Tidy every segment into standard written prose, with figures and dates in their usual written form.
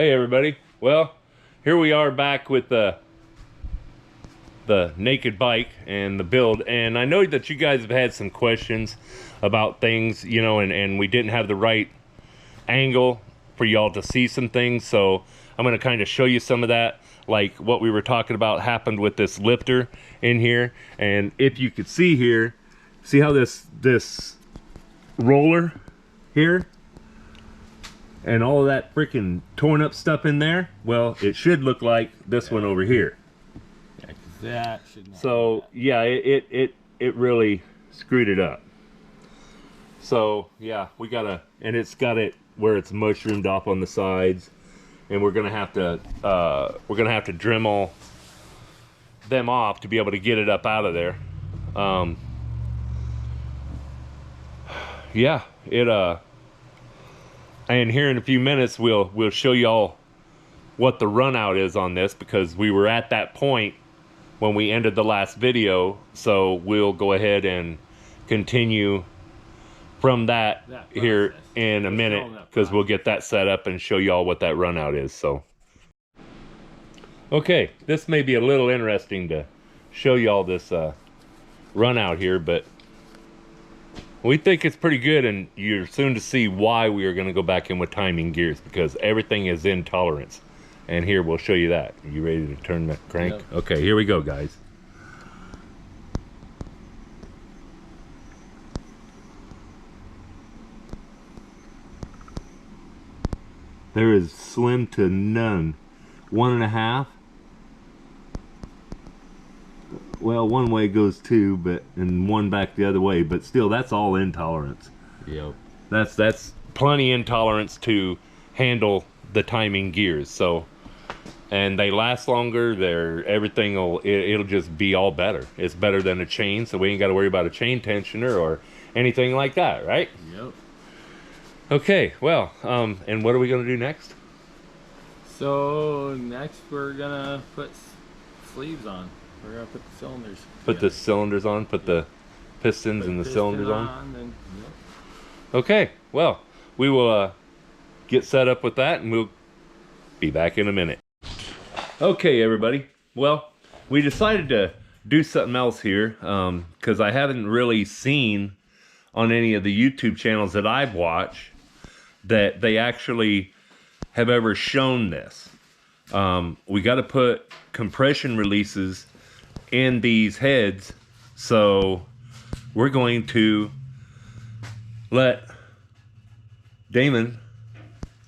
Hey everybody. Well, here we are back with the naked bike and the build, and I know that you guys have had some questions about things, you know, and we didn't have the right angle for y'all to see some things, so I'm going to kind of show you some of that, like what we were talking about happened with this lifter in here. And if you could see here, see how this roller here and all of that freaking torn up stuff in there, well, it should look like this one over here. Yeah, 'cause that should not. So yeah, it really screwed it up. So yeah, we gotta, and it's got it where it's mushroomed off on the sides, and we're gonna have to Dremel them off to be able to get it up out of there. Yeah, and here in a few minutes we'll show y'all what the run out is on this, because we were at that point when we ended the last video, so we'll go ahead and continue from that here in a minute, because we'll get that set up and show y'all what that run out is. So okay, this may be a little interesting to show y'all this run out here, but we think it's pretty good, and you're soon to see why we are going to go back in with timing gears, because everything is in tolerance. And here, we'll show you that. Are you ready to turn the crank? Yep. Okay, here we go, guys. There is slim to none. 1.5. Well, one way goes 2, but and one back the other way, but still, that's all intolerance. Yep. That's plenty intolerance to handle the timing gears. So, and they last longer. Everything it'll just be all better. It's better than a chain, so we ain't got to worry about a chain tensioner or anything like that, right? Yep. Okay. Well, and what are we gonna do next? So next we're gonna put sleeves on. We're gonna put the cylinders. Put the cylinders on. Put the pistons and the cylinders on. And, yep. Okay. Well, we will get set up with that, and we'll be back in a minute. Okay, everybody. Well, we decided to do something else here, because I haven't really seen on any of the YouTube channels that I've watched that they actually have ever shown this. We got to put compression releases in these heads, so we're going to let Damon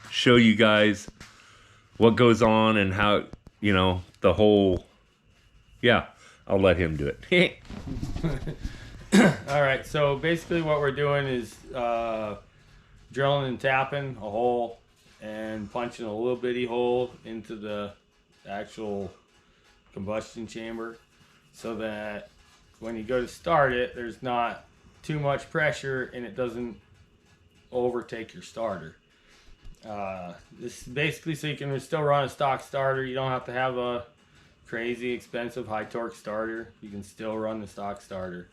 show you guys what goes on and how, you know, the whole, yeah, I'll let him do it. All right, so basically what we're doing is drilling and tapping a hole and punching a little bitty hole into the actual combustion chamber, so that when you go to start it, there's not too much pressure and it doesn't overtake your starter. This is basically so you can still run a stock starter. You don't have to have a crazy expensive high torque starter. You can still run the stock starter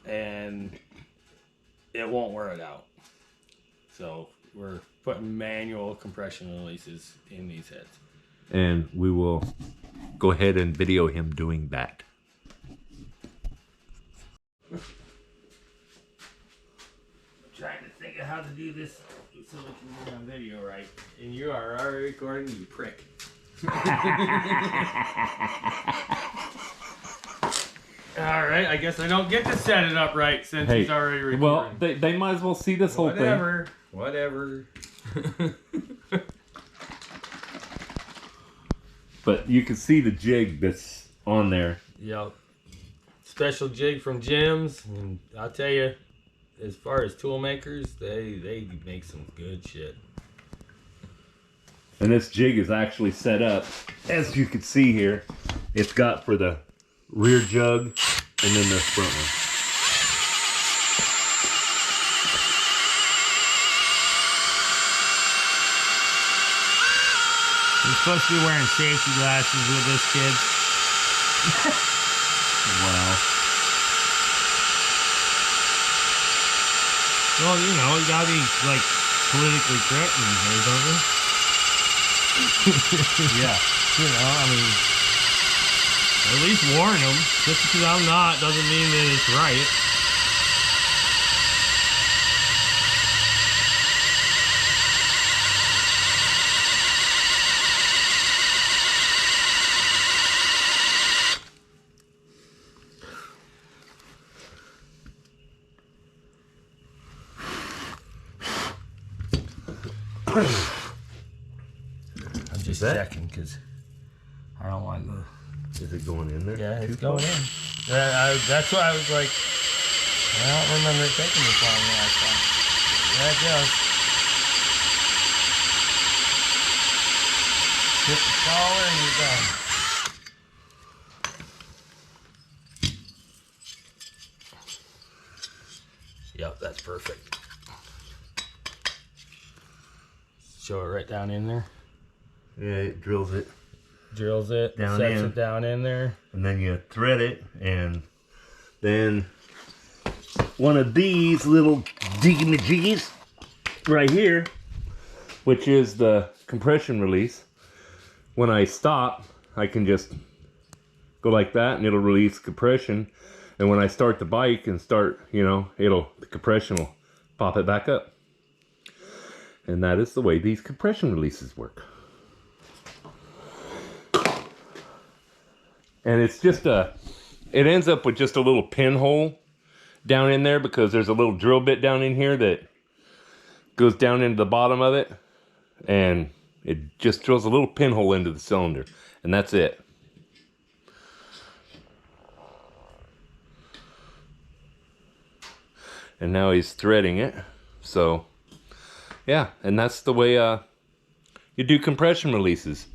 and it won't wear it out. So we're putting manual compression releases in these heads. And we will go ahead and video him doing that. I'm trying to think of how to do this so we can get on video right. And you are already recording, you prick. Alright, I guess I don't get to set it up right since he's already recording. Well, they might as well see this whole thing. Whatever. But you can see the jig that's on there. Yep. Special jig from Jim's, and I'll tell you, as far as tool makers, they make some good shit. And this jig is actually set up, as you can see here. It's got for the rear jug and then the front one. You're supposed to be wearing safety glasses with this, kid. Wow. Well, you know, you gotta be, like, politically correct these days, don't you? Yeah, you know, I mean, at least warn them. Just because I'm not doesn't mean that it's right. I'm just checking because I don't want to. Is it going in there? Yeah, it's going in. That's why I was like, I don't remember it taking this long last time. Yeah, it does. Hit the collar and you're done. Yep, that's perfect. Show it right down in there. Yeah, it drills it. Drills it, Down sets in. it down in there. And then you thread it, and then one of these little jiggy-majiggies right here, which is the compression release. When I stop, I can just go like that and it'll release compression. And when I start the bike and start, you know, the compression will pop it back up. And that is the way these compression releases work. And it's just it ends up with just a little pinhole down in there because there's a little drill bit down in here that goes down into the bottom of it. And it just drills a little pinhole into the cylinder. And that's it. And now he's threading it. So, yeah. And that's the way you do compression releases.